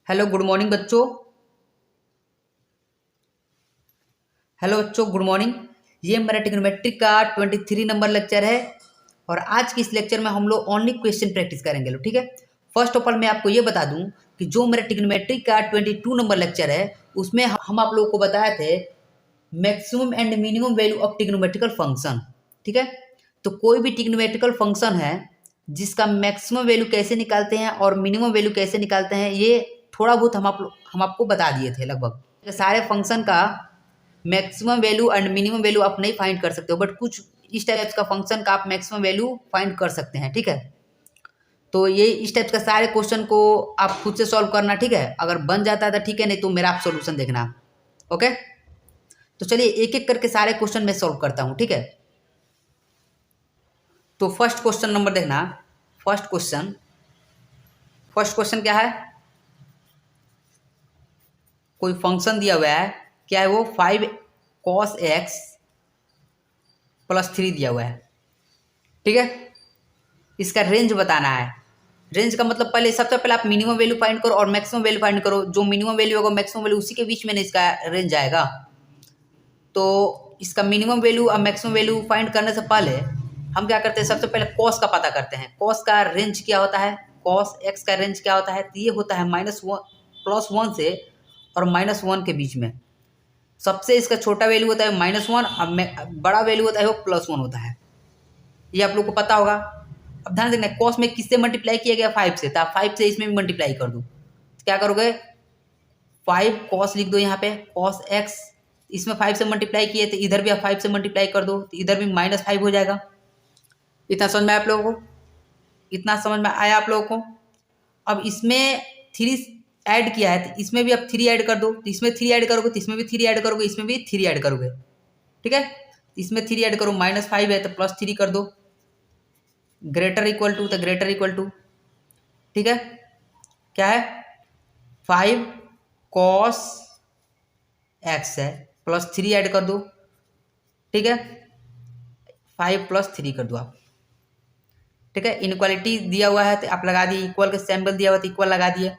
Hello good morning बच्चों। Hello बच्चों good morning. ये मेरा ट्रिग्नोमेट्री का 23 नंबर लेक्चर है और आज के इस लेक्चर में हम लोग ओनली क्वेश्चन प्रैक्टिस करेंगे लोग, ठीक है। फर्स्ट ऑफ ऑल मैं आपको ये बता दूं कि जो मेरा ट्रिग्नोमेट्री का 22 नंबर लेक्चर है उसमें हम आप लोगों को बताए थे maximum and minimum value of trigonometrical function, ठीक है। तो कोई भी ट्रिग्नोमेट्रिकल फंक्शन है जिसका मैक्सिमम वैल्यू कैसे निकालते हैं और मिनिमम वैल्यू कैसे निकालते हैं, ये थोड़ा बहुत हम आपको बता दिए थे। लगभग सारे फंक्शन का maximum value and minimum value आप नहीं फाइंड कर सकते हो, बट कुछ इस टाइप का फंक्शन का आप मैक्सिमम वैल्यू फाइंड कर सकते हैं, ठीक है। तो ये इस टाइप का सारे क्वेश्चन को आप खुद से सॉल्व करना, ठीक है। अगर बन जाता है तो ठीक है, नहीं तो मेरा आप सोल्यूशन देखना, ओके। तो चलिए एक एक करके सारे क्वेश्चन मैं सॉल्व करता हूं, ठीक है। तो फर्स्ट क्वेश्चन नंबर देखना। फर्स्ट क्वेश्चन क्या है, कोई फंक्शन दिया हुआ है, क्या है वो 5 cos x +3 दिया हुआ है, ठीक है। इसका रेंज बताना है। रेंज का मतलब पहले सबसे पहले आप मिनिमम वैल्यू फाइंड करो और मैक्सिमम वैल्यू फाइंड करो। जो मिनिमम वैल्यू होगा मैक्सिमम वैल्यू उसी के बीच में ना इसका रेंज आएगा। तो इसका मिनिमम वैल्यू और मैक्सिमम वैल्यू फाइंड करने से पहले हम क्या करते हैं, सबसे पहले कॉस का पता करते हैं। कॉस का रेंज क्या होता है, कॉस एक्स का रेंज क्या होता है, तो ये होता है -1 से और -1 के बीच में। सबसे इसका छोटा वैल्यू होता है -1 और बड़ा वैल्यू होता है वो +1 होता है। ये आप लोग को पता होगा। अब ध्यान देखना, कॉस में किससे मल्टीप्लाई किया गया, 5 से, तो आप 5 से इसमें भी मल्टीप्लाई कर दो। तो क्या करोगे, 5 कॉस लिख दो यहाँ पे, कॉस एक्स, इसमें 5 से मल्टीप्लाई किए तो इधर भी आप 5 से मल्टीप्लाई कर दो, तो इधर भी -5 हो जाएगा। इतना समझ में आया आप लोगों को, इतना समझ में आया आप लोगों को। अब इसमें 3 ऐड किया है तो इसमें भी आप 3 ऐड कर दो, तो इसमें 3 ऐड करोगे तो इसमें भी 3 ऐड करोगे, इसमें भी 3 ऐड करोगे, ठीक है। इसमें 3 ऐड करो, -5 है तो +3 कर दो, ग्रेटर इक्वल टू, तो ग्रेटर इक्वल टू, ठीक है। क्या है, 5 cos x है, +3 ऐड कर दो, ठीक है। 5 + 3 कर दो आप, ठीक है। इनक्वालिटी दिया हुआ है तो आप लगा दिए, इक्वल का सिंबल दिया हुआ तो इक्वल लगा दिए।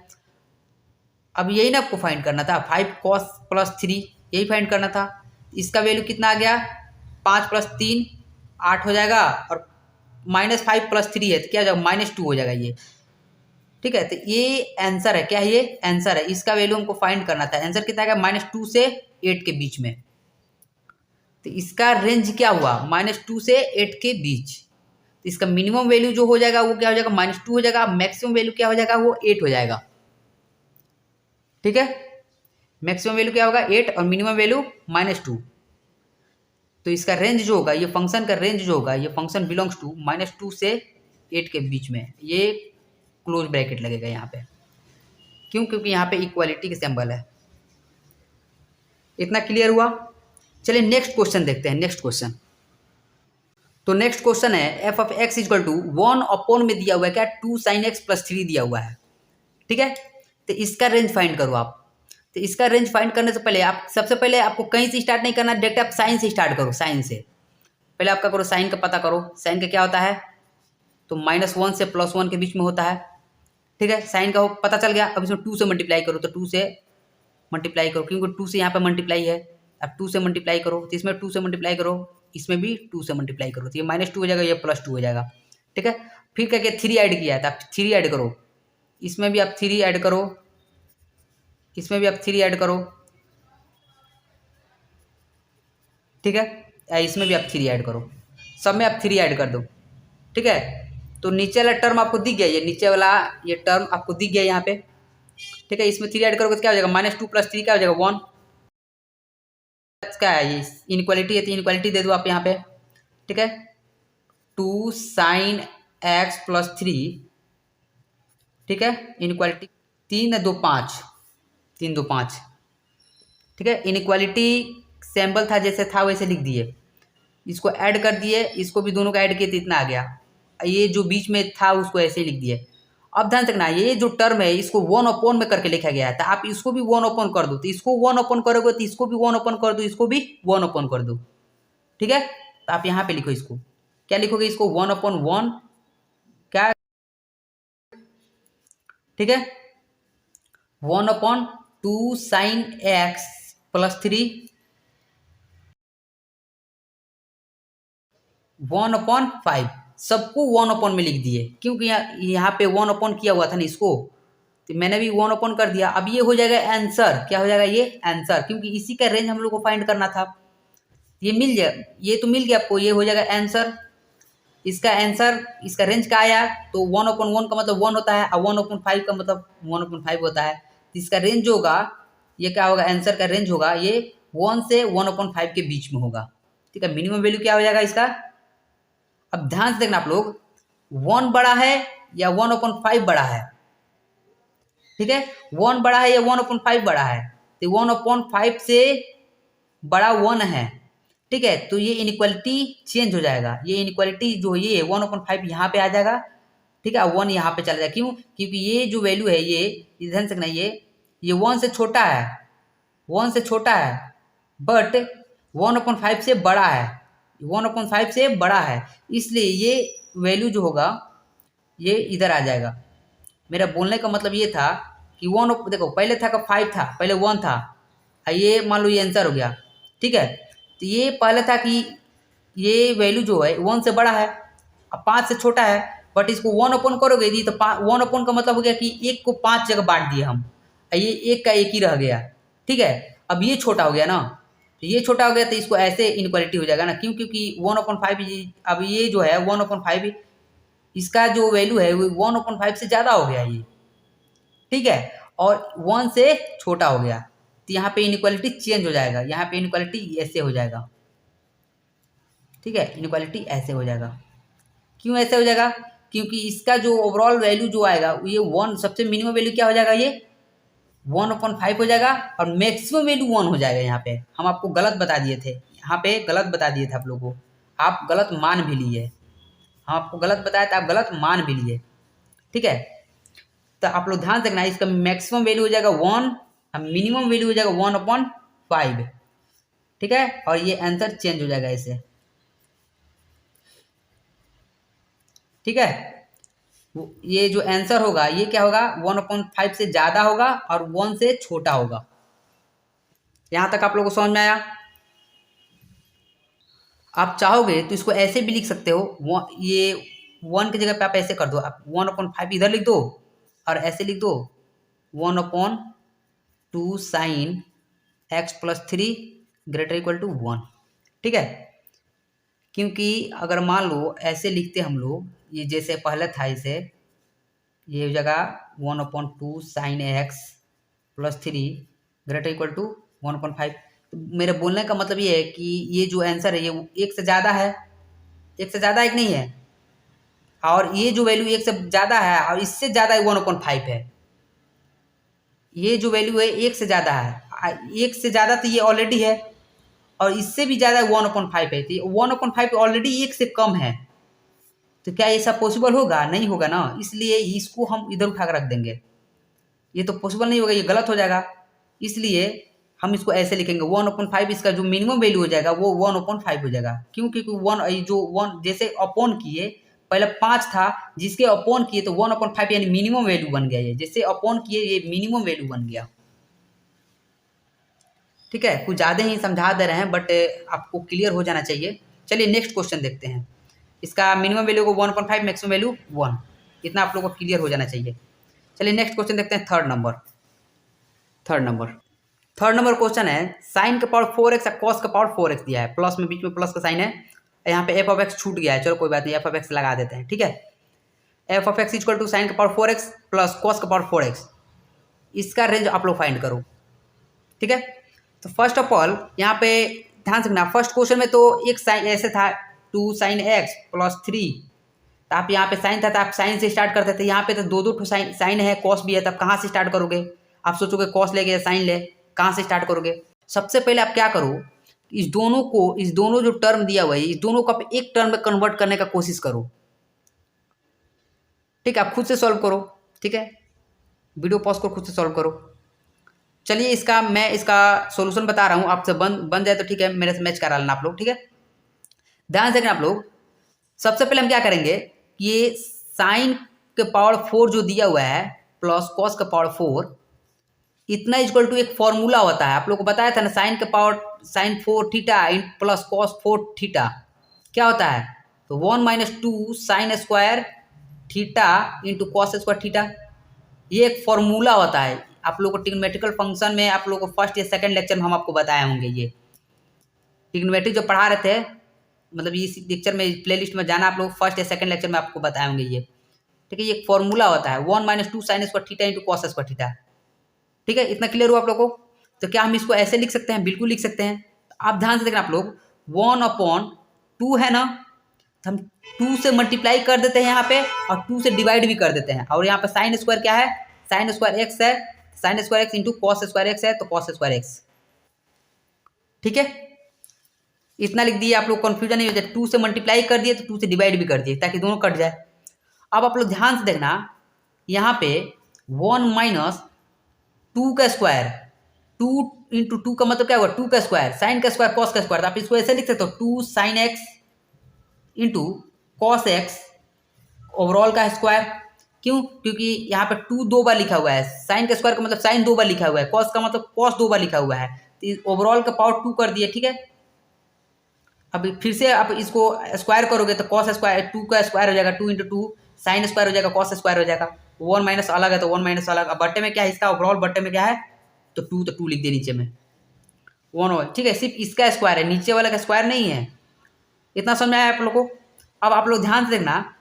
अब यही ना आपको फाइंड करना था, 5 cos +3 यही फाइंड करना था। इसका वैल्यू कितना आ गया, 5 + 3 8 हो जाएगा, और -5 + 3 है तो क्या हो जाएगा, -2 हो जाएगा ये, ठीक है। तो ये आंसर है, क्या है ये आंसर है। इसका वैल्यू हमको फाइंड करना था। आंसर कितना आएगा, -2 से 8 के बीच में। तो इसका रेंज क्या हुआ, -2 से 8 के बीच। तो इसका मिनिमम वैल्यू जो हो जाएगा वो क्या हो जाएगा, -2 हो जाएगा। मैक्सिमम वैल्यू क्या हो जाएगा, वो 8 हो जाएगा, ठीक है। मैक्सिमम वैल्यू क्या होगा 8 और मिनिमम वैल्यू -2। तो इसका रेंज जो होगा, ये फंक्शन का रेंज जो होगा, ये फंक्शन बिलोंग्स टू -2 से 8 के बीच में। ये क्लोज ब्रैकेट लगेगा यहाँ पे, क्यों, क्योंकि यहाँ पे इक्वालिटी के सिंबल है। इतना क्लियर हुआ। चलिए नेक्स्ट क्वेश्चन देखते हैं। नेक्स्ट क्वेश्चन, तो नेक्स्ट क्वेश्चन है f(x) = 1 में दिया हुआ है क्या, 2 sin x + 3 दिया हुआ है, ठीक है। तो इसका रेंज फाइंड करो आप। तो इसका रेंज फाइंड करने से पहले आप सबसे पहले आपको कहीं से स्टार्ट नहीं करना, डायरेक्ट आप साइन से स्टार्ट करो। साइन से पहले आपका करो, साइन का पता करो। साइन का क्या होता है, तो -1 से +1 के बीच में होता है, ठीक है। साइन का पता चल गया। अब इसमें 2 से मल्टीप्लाई करो, तो 2 से मल्टीप्लाई करो, क्योंकि 2 से यहाँ पे मल्टीप्लाई है। अब 2 से मल्टीप्लाई करो, तो इसमें 2 से मल्टीप्लाई करो, इसमें भी 2 से मल्टीप्लाई करो, तो ये -2 हो जाएगा, ये +2 हो जाएगा, ठीक है। फिर क्या किया, 3 ऐड किया है तो आप 3 ऐड करो, इसमें भी आप 3 ऐड करो, इसमें भी आप 3 ऐड करो, ठीक है। इसमें भी आप 3 ऐड करो, सब में आप 3 ऐड कर दो, ठीक है। तो नीचे वाला टर्म आपको दिख गया, ये नीचे वाला ये टर्म आपको दिख गया यहाँ पे, ठीक है। इसमें 3 ऐड करोगे तो क्या हो जाएगा, -2 + 3 क्या हो जाएगा 1। क्या है ये, इनक्वालिटी है तो इनक्वालिटी दे दो आप यहाँ पे, ठीक है। 2 sin x + 3, ठीक है। इनक्वालिटी 3 2 5, 3 2 5, ठीक है। इनक्वालिटी सैम्पल था जैसे था वैसे लिख दिए, इसको ऐड कर दिए, इसको भी दोनों का ऐड किए तो इतना आ गया। ये जो बीच में था उसको ऐसे ही लिख दिए। अब ध्यान रखना, ये जो टर्म है इसको 1/, में करके लिखा गया है, तो आप इसको भी 1/, कर दो, तो इसको 1/, करोगे तो इसको भी 1/, कर दो, इसको भी 1/, कर दो, ठीक है। तो आप यहाँ पे लिखो, इसको क्या लिखोगे, इसको 1/1, क्या, ठीक है, 1/2 साइन एक्स प्लस 3 1/5 सबको 1 में लिख दिए, क्योंकि यहाँ पे 1 किया हुआ था ना इसको, तो मैंने भी 1 कर दिया। अब ये हो जाएगा आंसर, क्या हो जाएगा ये आंसर, क्योंकि इसी का रेंज हम लोग को फाइंड करना था। ये मिल जाए, ये तो मिल गया आपको, ये हो जाएगा आंसर। इसका आंसर, इसका रेंज क्या आया, तो 1/1 का मतलब 1 होता है और 1/5 का मतलब 1/5 होता है। तो इसका रेंज होगा, ये क्या होगा, आंसर का रेंज होगा ये 1 से 1/5 के बीच में होगा। ठीक है, मिनिमम वैल्यू क्या हो जाएगा इसका। अब ध्यान से देखना आप लोग, 1 बड़ा है या 1/5 बड़ा है। ठीक है, 1 बड़ा है या 1/5 बड़ा है, तो 1/5 से बड़ा 1 है। ठीक है, तो ये इनइक्वालिटी चेंज हो जाएगा, ये इनइक्वालिटी जो ये 1/5 यहाँ पे आ जाएगा। ठीक है, 1 यहाँ पे चला जाएगा, क्यों, क्योंकि ये जो वैल्यू है ये ध्यान से, ये 1 से छोटा है, 1 से छोटा है, बट 1/5 से बड़ा है, 1/5 से बड़ा है, इसलिए ये वैल्यू जो होगा ये इधर आ जाएगा। मेरा बोलने का मतलब ये था कि 1, देखो पहले था का 5 था, पहले 1 था, ये मान लो ये आंसर हो गया। ठीक है, तो ये पहले था कि ये वैल्यू जो है 1 से बड़ा है, अब 5 से छोटा है, बट इसको 1 करोगे दी तो 1 का मतलब हो गया कि 1 को 5 जगह बांट दिए हम, ये 1 का 1 ही रह गया। ठीक है, अब ये छोटा हो गया ना, तो ये छोटा हो गया, तो इसको ऐसे इनक्वालिटी हो जाएगा ना, क्यों, क्योंकि 1/5, अब ये जो है 1/5 इसका जो वैल्यू है वो 1/5 से ज़्यादा हो गया ये। ठीक है, और 1 से छोटा हो गया, तो यहाँ पे इनइक्वालिटी चेंज हो जाएगा, यहाँ पे इनइक्वालिटी ऐसे हो जाएगा। ठीक है, इनइक्वालिटी ऐसे हो जाएगा, क्यों ऐसे हो जाएगा, क्योंकि इसका जो ओवरऑल वैल्यू जो आएगा ये 1, सबसे मिनिमम वैल्यू क्या हो जाएगा, ये 1/5 हो जाएगा, और मैक्सिमम वैल्यू 1 हो जाएगा। यहाँ पे हम आपको गलत बता दिए थे, यहाँ पे गलत बता दिए थे आप लोगों को, आप गलत मान भी लिए, हम आपको गलत बताया था, आप गलत मान भी लिए। ठीक है, तो आप लोग ध्यान रखना, इसका मैक्सिमम वैल्यू हो जाएगा 1 और मिनिमम वैल्यू हो जाएगा 1/5। ठीक है, और ये आंसर चेंज हो जाएगा ऐसे। ठीक है, ये जो आंसर होगा ये क्या होगा, 1/5 से ज़्यादा होगा और 1 से छोटा होगा। यहाँ तक आप लोगों को समझ में आया। आप चाहोगे तो इसको ऐसे भी लिख सकते हो, ये 1 की जगह पे आप ऐसे कर दो, आप 1/5 इधर लिख दो और ऐसे लिख दो 1/2 sine x plus 3 greater equal to 1। ठीक है, क्योंकि अगर मान लो ऐसे लिखते हम लोग, ये जैसे पहले था, इसे ये जगह 1/2 sine x plus 3 greater equal to 1/5। तो मेरे बोलने का मतलब ये है कि ये जो आंसर है ये 1 से ज़्यादा है, 1 से ज़्यादा एक नहीं है, और ये जो वैल्यू 1 से ज़्यादा है और इससे ज़्यादा 1/5 है। ये जो वैल्यू है 1 से ज़्यादा है, 1 से ज़्यादा तो ये ऑलरेडी है, और इससे भी ज़्यादा 1/5 है, तो 1/5 ऑलरेडी 1 से कम है, तो क्या ये सब पॉसिबल होगा, नहीं होगा ना, इसलिए इसको हम इधर उठा कर रख देंगे, ये तो पॉसिबल नहीं होगा, ये गलत हो जाएगा, इसलिए हम इसको ऐसे लिखेंगे 1/5, इसका जो मिनिमम वैल्यू हो जाएगा वो 1/5 हो जाएगा। क्यों, क्योंकि 1 जैसे अपॉन किए, पहले 5 था, जिसके अपॉन किए तो 1/5 यानी मिनिमम वैल्यू बन गया, ये जैसे अपॉन किए ये मिनिमम वैल्यू बन गया। ठीक है, कुछ ज़्यादा ही समझा दे रहे हैं, बट आपको क्लियर हो जाना चाहिए। चलिए नेक्स्ट क्वेश्चन देखते हैं, इसका मिनिमम वैल्यू को 1/5, मैक्सिमम वैल्यू 1, इतना आप लोगों को क्लियर हो जाना चाहिए। चलिए नेक्स्ट क्वेश्चन देखते हैं, थर्ड नंबर क्वेश्चन है, साइन का पावर 4x और कॉस का पावर 4x दिया है, प्लस में, बीच में प्लस का साइन है, यहाँ पे एफ ऑफ एक्स छूट गया है, चलो कोई बात नहीं, एफ ऑफ एक्स लगा देते हैं। ठीक है, F of X equal to sine का पावर 4x प्लस कॉस का पावर 4x, इसका रेंज आप लोग फाइंड करो। ठीक है, तो फर्स्ट ऑफ ऑल यहाँ पे ध्यान से रखना, फर्स्ट क्वेश्चन में तो एक साइन ऐसे था 2 साइन एक्स प्लस 3, तो आप यहाँ पे साइन था तो आप साइन से स्टार्ट करते थे, यहाँ पे तो दो साइन है, कॉस भी है, तब कहाँ से स्टार्ट करोगे, आप सोचोगे कॉस लेके या साइन ले, कहाँ से स्टार्ट करोगे। सबसे पहले आप क्या करो, इस दोनों जो टर्म दिया हुआ है, इस दोनों को आप एक टर्म में कन्वर्ट करने का कोशिश करो। ठीक है, आप खुद से सॉल्व करो। ठीक है, वीडियो पॉज कर खुद से सॉल्व करो। चलिए मैं इसका सॉल्यूशन बता रहा हूँ, आपसे बन जाए तो ठीक है, मेरे से मैच करा लेना आप लोग। ठीक है, ध्यान से आप लोग, सबसे पहले हम क्या करेंगे, ये साइन के पावर 4 जो दिया हुआ है प्लस कॉस का पावर 4, इतना इक्वल टू एक फॉर्मूला होता है, आप लोग को बताया था ना, साइन का power sine 4 theta plus cos 4 theta क्या होता है, तो 1 - 2 sine square theta into cos square theta, ये एक फॉर्मूला होता है। आप लोग को ट्रिग्नोमेट्रिकल फंक्शन में आप लोग को फर्स्ट या सेकंड लेक्चर में हम आपको बताए होंगे, ये ट्रिग्नोमेट्री जो पढ़ा रहे थे, मतलब इस लेक्चर में प्लेलिस्ट में जाना, आप लोग फर्स्ट या सेकंड लेक्चर में आपको बताए होंगे ये। ठीक है, ये एक फॉर्मूला होता है 1 - 2 sine square theta into cos square theta. ठीक है, इतना क्लियर हुआ आप लोग को। तो क्या हम इसको ऐसे लिख सकते हैं, बिल्कुल लिख सकते हैं। आप ध्यान से देखना, आप लोग 1/2 है ना, तो हम 2 से मल्टीप्लाई कर देते हैं यहाँ पे और 2 से डिवाइड भी कर देते हैं। और यहाँ पे साइन स्क्वायर क्या है, साइन स्क्वायर एक्स है, sine square x into cos square x है, तो कॉस स्क्वायर एक्स। ठीक है, इतना लिख दिए, आप लोग कंफ्यूजन नहीं हो जाए। 2 से मल्टीप्लाई कर दिए तो 2 से डिवाइड भी कर दिए ताकि दोनों कट जाए। अब आप लोग ध्यान से देखना, यहाँ पे 1 - 2 का स्क्वायर, 2 इंटू 2 का मतलब क्या होगा, 2 का स्क्वायर, साइन का स्क्वायर कॉस का स्क्वायर, तो आप इसको ऐसे लिख सकते हो 2 sine X into cos x overall का स्क्वायर। क्यों, क्योंकि यहाँ पे 2 2 बार लिखा हुआ है, साइन का स्क्वायर का मतलब साइन 2 बार लिखा हुआ है, कॉस का मतलब कॉस 2 बार लिखा हुआ है, तो ओवरऑल का पावर 2 कर दिए। ठीक है, अब फिर से आप इसको स्क्वायर करोगे तो कॉस स्क्वायर 2 का स्क्वायर हो जाएगा, 2 इंटू 2 साइन स्क्वायर हो जाएगा, कॉस स्क्वायर हो जाएगा, 1 माइनस अलग है तो 1 माइनस अलग। अब बट्टे में क्या है इसका, ओवरऑल बट्टे में क्या है, तो 2 लिख दिए नीचे में 1। ठीक है, सिर्फ इसका स्क्वायर है, नीचे वाला का स्क्वायर नहीं है। इतना समझ में आया आप लोग को। अब आप लोग ध्यान से देखना,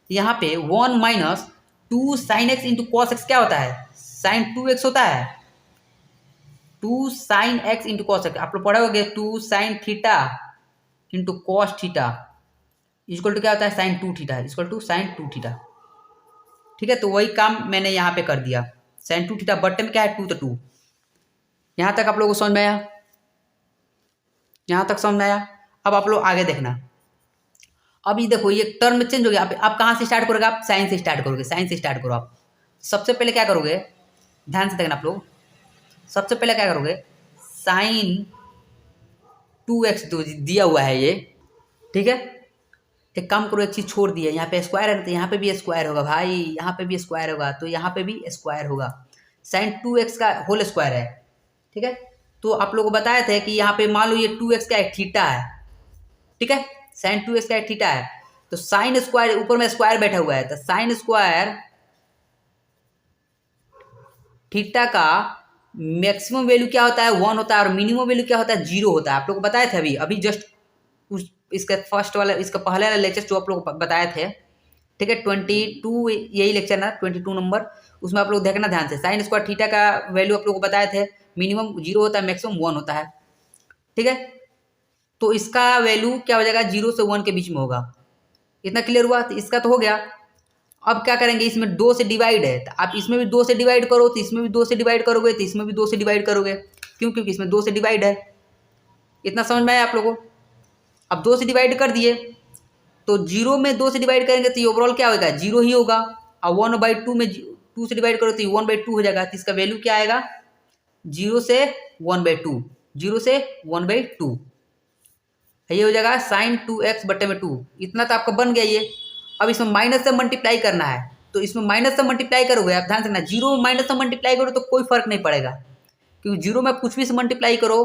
यहाँ पे 1 - 2 sine X into cos X क्या होता है, साइन 2x होता है, 2 sine X into cos X. आप लोग पढ़े होगे 2 sine theta into cos theta equal to क्या होता है, sine 2 theta equal to sine 2 theta. ठीक है, तो वही काम मैंने यहाँ पे कर दिया, साइन 2 थीटा बट्टे में क्या है 2 तो 2। यहाँ तक आप लोगों को समझ में आया, यहाँ तक समझ में आया। अब आप लोग आगे देखना, अब ये देखो ये टर्म चेंज हो गया। आप कहाँ से स्टार्ट करोगे, आप साइन से स्टार्ट करोगे, साइन से स्टार्ट करो। आप सबसे पहले क्या करोगे, ध्यान से देखना आप लोग, सबसे पहले क्या करोगे, साइन 2x दिया हुआ है ये। ठीक है, एक काम करो, एक चीज़ छोड़ दिया, यहाँ पे स्क्वायर है तो यहाँ पे भी स्क्वायर होगा भाई, यहाँ पे भी स्क्वायर होगा तो यहाँ पे भी स्क्वायर होगा, साइन 2x का होल स्क्वायर है। ठीक है, तो आप लोगों को बताया था कि यहाँ पे मान लो ये 2x का एक थीटा है। ठीक है, साइन 2x का एक थीटा है, तो साइन स्क्वायर ऊपर में स्क्वायर बैठा हुआ है, तो साइन स्क्वायर थीटा का मैक्सिमम वैल्यू क्या होता है, 1 होता है, और मिनिमम वैल्यू क्या होता है, 0 होता है। आप लोग को बताए थे अभी जस्ट उस इसका फर्स्ट वाला, इसका पहले वाला लेक्चर जो आप लोग बताए थे। ठीक है, 22 यही लेक्चर ना, 22 नंबर, उसमें आप लोग देखना ध्यान से, साइन स्क्वायर थीटा का वैल्यू आप लोग को बताए थे, मिनिमम 0 होता है, मैक्सिमम 1 होता है। ठीक है, तो इसका वैल्यू क्या हो जाएगा, 0 से 1 के बीच में होगा। इतना क्लियर हुआ, तो इसका तो हो गया। अब क्या करेंगे, इसमें 2 से डिवाइड है, तो आप इसमें भी 2 से डिवाइड करो, तो इसमें भी 2 से डिवाइड करोगे, तो इसमें भी 2 से डिवाइड करोगे। क्यों, क्योंकि इसमें 2 से डिवाइड है। इतना समझ में आया आप लोगों को। अब 2 से डिवाइड कर दिए, तो 0 में 2 से डिवाइड करेंगे तो ये ओवरऑल क्या होगा, 0 ही होगा। और 1/2 में 2 से डिवाइड करो तो ये 1/2 हो जाएगा, तो इसका वैल्यू क्या आएगा, 0 से 1/2, 0 से 1/2, ये हो जाएगा साइन 2x बटे में 2। इतना तो आपका बन गया ये। अब इसमें माइनस से मल्टीप्लाई करना है, तो इसमें माइनस से मल्टीप्लाई करोगे, आप ध्यान रखना, 0 में माइनस से मल्टीप्लाई करो तो कोई फर्क नहीं पड़ेगा, क्योंकि 0 में आप कुछ भी से मल्टीप्लाई करो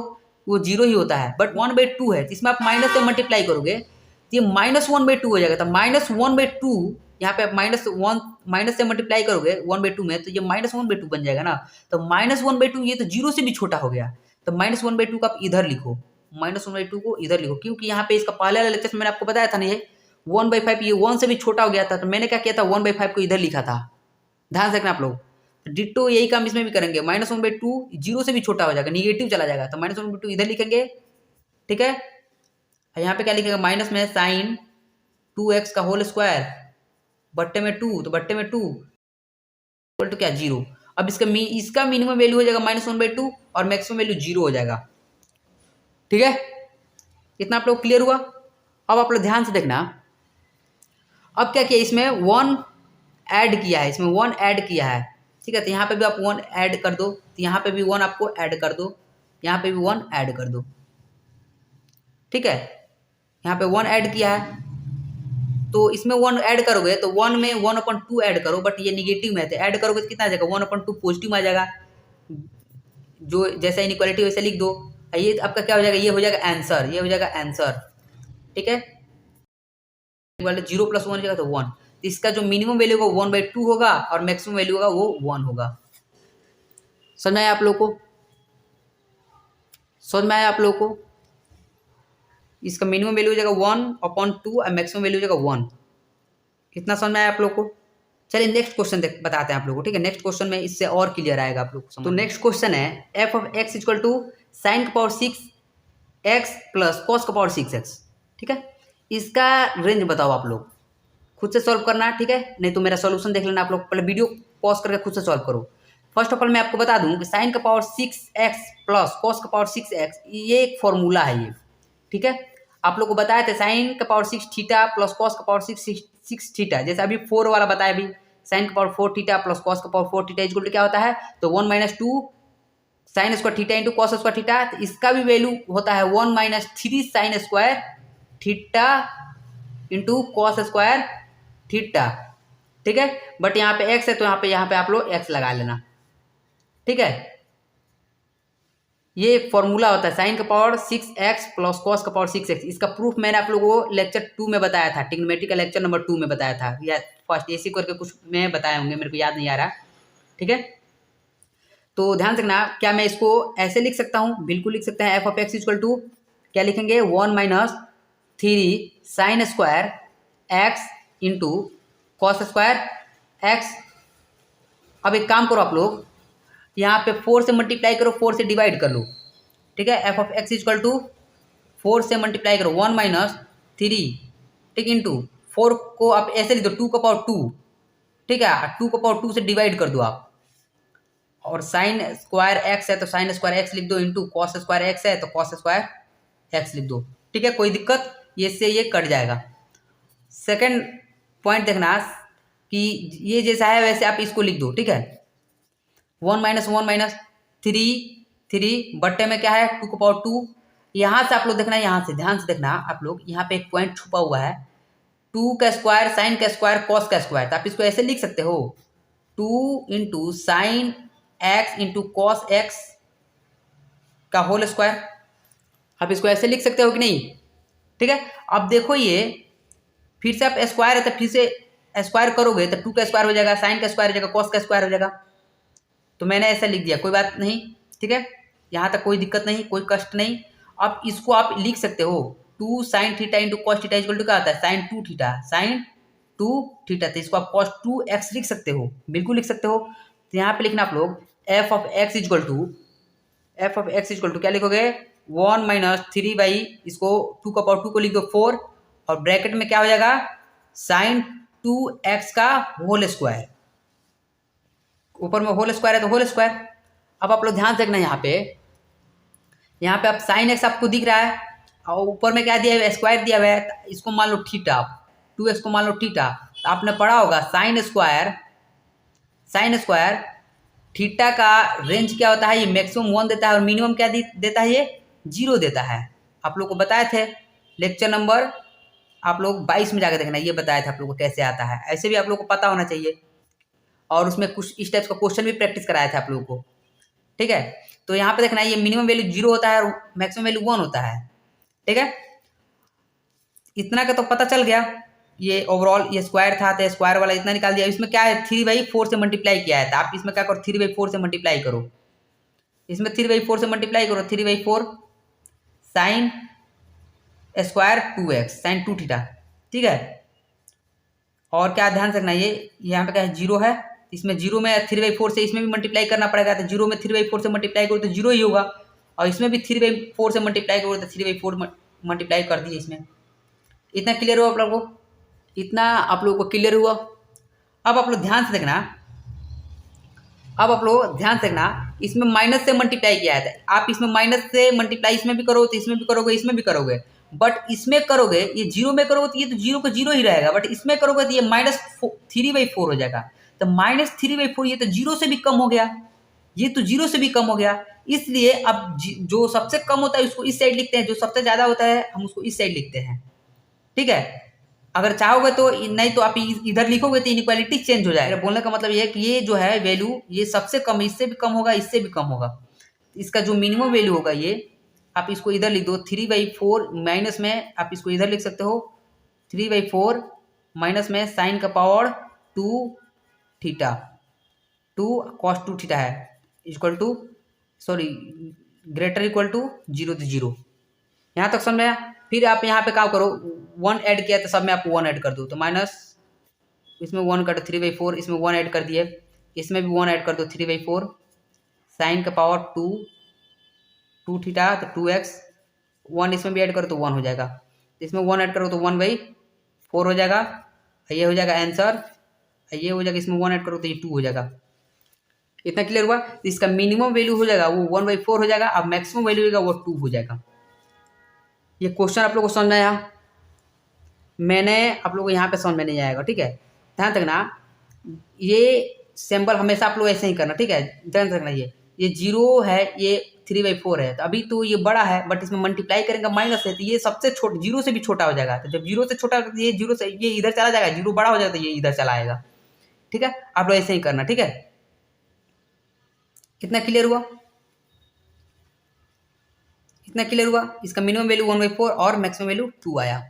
वो 0 ही होता है। बट 1/2 है, तो इसमें आप माइनस से मल्टीप्लाई करोगे तो ये -1/2 हो जाएगा। तो -1/2 यहाँ पे आप माइनस से मल्टीप्लाई करोगे 1/2 में, तो ये -1/2 बन जाएगा ना। तो -1/2 ये तो 0 से भी छोटा हो गया, तो -1/2 का आप इधर लिखो, -1/2 को इधर लिखो, क्योंकि यहाँ पे इसका पहले वाले लेक्चर में मैंने आपको बताया था ना, ये 1/5 ये 1 से भी छोटा हो गया था, तो मैंने क्या किया था, 1/5 को इधर लिखा था। ध्यान से रखना आप लोग, डिट्टो यही काम इसमें भी करेंगे, -1/2 0 से भी छोटा हो जाएगा, निगेटिव चला जाएगा, तो -1/2 इधर लिखेंगे। ठीक है, यहाँ पे क्या लिखेगा, माइनस में साइन 2x का होल स्क्वायर बट्टे में 2, तो बट्टे में 2 इक्वल टू क्या, 0। अब इसका मिनिमम वैल्यू हो जाएगा -1/2 और मैक्सिमम वैल्यू 0 हो जाएगा। ठीक है, इतना आप लोग क्लियर हुआ। अब आप लोग ध्यान से देखना, अब क्या किया, इसमें 1 ऐड किया है, इसमें 1 ऐड किया है। ठीक है, तो यहाँ पे भी आप 1 ऐड कर दो, तो यहाँ पे भी 1 आपको ऐड कर दो, यहाँ पे भी 1 ऐड कर दो। ठीक है, यहाँ पे 1 ऐड किया है, तो इसमें 1 ऐड करोगे तो 1 में 1/2 ऐड करो, बट ये निगेटिव में है, तो ऐड करोगे तो कितना आ जाएगा, 1/2 पॉजिटिव आ जाएगा। जो जैसा इनइक्वालिटी वैसे लिख दो। ये आपका क्या हो जाएगा, ये हो जाएगा आंसर, ये हो जाएगा आंसर। ठीक है, 0 + 1 हो जाएगा तो 1। इसका जो मिनिमम वैल्यू होगा 1/2 होगा और मैक्सिमम वैल्यू होगा वो 1 होगा। समझ में आया आप लोगों को? समझ में आया आप लोगों को? इसका मिनिमम वैल्यू हो जाएगा 1/2 और मैक्सिमम वैल्यू हो जाएगा 1। कितना समझ में आया आप लोग को? चलिए नेक्स्ट क्वेश्चन बताते हैं आप लोगों को। ठीक है, नेक्स्ट क्वेश्चन में इससे और क्लियर आएगा आप लोग को। तो नेक्स्ट क्वेश्चन है f(x) = sin⁻6x + cos⁻6x। ठीक है, इसका रेंज बताओ आप लोग, खुद से सॉल्व करना। ठीक है, नहीं तो मेरा सॉल्यूशन देख लेना आप लोग, पहले वीडियो पॉज करके खुद से सॉल्व करो। फर्स्ट ऑफ ऑल मैं आपको बता दूं कि sin⁻6x + cos⁻6x ये एक फॉर्मूला है ये। ठीक है, आप लोग को बताया था sin⁻6 थीटा + cos⁻6 थीटा, जैसे अभी 4 वाला बताया अभी, sin⁻4 theta + cos⁻4 theta equal to क्या होता है, तो 1 - 2 sin² theta into cos² theta. तो इसका भी वैल्यू होता है 1 - 3 sin² theta into cos² theta. ठीक है, बट यहाँ पे x है तो यहाँ पे आप लोग x लगा लेना। ठीक है, ये फॉर्मूला होता है sin⁻6x + cos⁻6x। इसका प्रूफ मैंने आप लोगों को लेक्चर 2 में बताया था, ट्रिग्नोमेट्री का लेक्चर नंबर 2 में बताया था, या फर्स्ट ऐसे करके कुछ में बताए होंगे, मेरे को याद नहीं आ रहा। ठीक है, तो ध्यान रखना, क्या मैं इसको ऐसे लिख सकता हूँ? बिल्कुल लिख सकते हैं। f(x) = क्या लिखेंगे, 1 - 3 sin² x इंटू cos²x। अब एक काम करो आप लोग, यहाँ पे 4 से मल्टीप्लाई करो, 4 से डिवाइड कर लो। ठीक है, f(x) = 4 से मल्टीप्लाई करो, 1 - 3। ठीक, इंटू 4 को आप ऐसे लिख दो 2⁻2। ठीक है, 2⁻2 से डिवाइड कर दो आप, और sin²x है तो sin²x लिख दो, इंटू cos²x है तो cos²x लिख दो। ठीक है, कोई दिक्कत, ये से ये कट जाएगा। सेकंड पॉइंट देखना कि ये जैसा है वैसे आप इसको लिख दो। ठीक है, 1 - 1 - 3 बट्टे में क्या है 2⁻2। यहाँ से आप लोग देखना, यहाँ से ध्यान से देखना आप लोग, यहाँ पे एक पॉइंट छुपा हुआ है, 2 का स्क्वायर sin का स्क्वायर cos का स्क्वायर। तो आप इसको ऐसे लिख सकते हो, 2 × sin x into cos x का होल स्क्वायर। आप इसको ऐसे लिख सकते हो कि नहीं? ठीक है, अब देखो ये फिर से आप स्क्वायर है तो फिर से स्क्वायर करोगे तो 2 का स्क्वायर हो जाएगा, sin का स्क्वायर हो जाएगा, cos का स्क्वायर हो जाएगा। तो मैंने ऐसा लिख दिया, कोई बात नहीं। ठीक है, यहाँ तक कोई दिक्कत नहीं, कोई कष्ट नहीं। अब इसको आप लिख सकते हो 2 sin theta into cos theta equal to क्या होता है, sin 2 थीटा, sin 2 थीटा। तो इसको आप cos 2x लिख सकते हो, बिल्कुल लिख सकते हो। तो यहाँ पे लिखना आप लोग f(x) = क्या लिखोगे, 1 - 3 बाई इसको 2⁻2 को लिख दो 4, और ब्रैकेट में क्या हो जाएगा sin 2x का होल स्क्वायर। ऊपर में होल स्क्वायर है तो होल स्क्वायर। अब आप लोग ध्यान से देखना, यहाँ पे आप sin x आपको दिख रहा है, और ऊपर में क्या दिया है, स्क्वायर दिया हुआ है। इसको मान लो थीटा, 2x को मान लो थीटा। तो आपने पढ़ा होगा sin स्क्वायर थीटा का रेंज क्या होता है, ये मैक्सिमम 1 देता है और मिनिमम क्या देता है, ये 0 देता है। आप लोग को बताए थे लेक्चर नंबर आप लोग 22 में जाकर देखना, ये बताया था आप लोग को कैसे आता है। ऐसे भी आप लोग को पता होना चाहिए, और उसमें कुछ इस टाइप का क्वेश्चन भी प्रैक्टिस कराया था आप लोगों को। ठीक है, तो यहाँ पे देखना, ये मिनिमम वैल्यू 0 होता है और मैक्सिमम वैल्यू 1 होता है। ठीक है, इतना का तो पता चल गया। ये ओवरऑल ये स्क्वायर था तो स्क्वायर वाला इतना निकाल दिया। इसमें क्या है, 3/4 से मल्टीप्लाई किया है। तो आप इसमें क्या करो, 3/4 से मल्टीप्लाई करो, इसमें 3/4 से मल्टीप्लाई करो, 3/4 sin² 2x sin 2 थीटा। ठीक है, और क्या ध्यान रखना, ये यहाँ पे क्या है, 0 है, इसमें 0 में 3/4 से इसमें भी मल्टीप्लाई करना पड़ेगा। तो 0 में 3/4 से मल्टीप्लाई करो तो 0 ही होगा, और इसमें भी 3/4 से मल्टीप्लाई करो तो 3/4 मल्टीप्लाई कर दिए इसमें। इतना क्लियर हुआ आप लोगों को? इतना आप लोगों को क्लियर हुआ? अब आप लोग ध्यान से देखना, इसमें माइनस से मल्टीप्लाई किया है। आप इसमें माइनस से मल्टीप्लाई इसमें भी करोगे तो इसमें भी करोगे, इसमें भी करोगे, बट इसमें करोगे ये 0 में करोगे तो ये तो 0 का 0 ही रहेगा, बट इसमें करोगे तो ये -3/4 हो जाएगा। तो -3/4 ये तो 0 से भी कम हो गया, ये तो 0 से भी कम हो गया। इसलिए अब जो सबसे कम होता है उसको इस साइड लिखते हैं, जो सबसे ज्यादा होता है हम उसको इस साइड लिखते हैं। ठीक है, अगर चाहोगे तो नहीं तो आप इधर लिखोगे तो इनइक्वालिटी चेंज हो जाएगा। बोलने का मतलब ये है कि ये जो है वैल्यू ये सबसे कम, इससे भी कम होगा, इससे भी कम होगा। इसका जो मिनिमम वैल्यू होगा ये आप इसको इधर लिख दो 3/4 माइनस में आप इसको इधर लिख सकते हो 3/4 माइनस में साइन का पावर 2 थीटा 2 कॉस 2 थीटा है equal to sorry greater equal to 0 to 0। यहाँ तक समझ में आया। फिर आप यहाँ पे क्या करो 1 ऐड किया तो सब में आप 1 ऐड कर दो तो माइनस इसमें 1 कर दो 3/4 इसमें 1 ऐड कर दिए इसमें भी 1 ऐड कर दो 3/4 साइन का पावर 2 थीटा तो 2x 1 इसमें भी ऐड करो तो 1 हो जाएगा। इसमें 1 ऐड करो तो 1/4 हो जाएगा। ये हो जाएगा आंसर। ये हो जाएगा इसमें 1 ऐड करो तो ये 2 हो जाएगा। इतना क्लियर हुआ। इसका मिनिमम वैल्यू हो जाएगा वो 1/4 हो जाएगा। अब मैक्सिमम वैल्यू होगा वो 2 हो जाएगा। ये क्वेश्चन आप लोग को समझ में आया। मैंने आप लोग को यहाँ पे समझ में नहीं आएगा, ठीक है। ध्यान रखना ये सिंबल हमेशा आप लोग ऐसे ही करना, ठीक है। ध्यान रखना ये 0 है ये 3/4 है तो अभी तो ये बड़ा है बट इसमें मल्टीप्लाई करेंगे माइनस है तो ये सबसे छोटा 0 से भी छोटा हो जाएगा। तो जब 0 से छोटा तो ये 0 से ये इधर चला जाएगा, 0 बड़ा हो जाएगा तो ये इधर चला आएगा, ठीक है। आप लोग ऐसे ही करना, ठीक है। कितना क्लियर हुआ? इतना क्लियर हुआ। इसका मिनिमम वैल्यू 1/4 और मैक्सिमम वैल्यू 2 आया।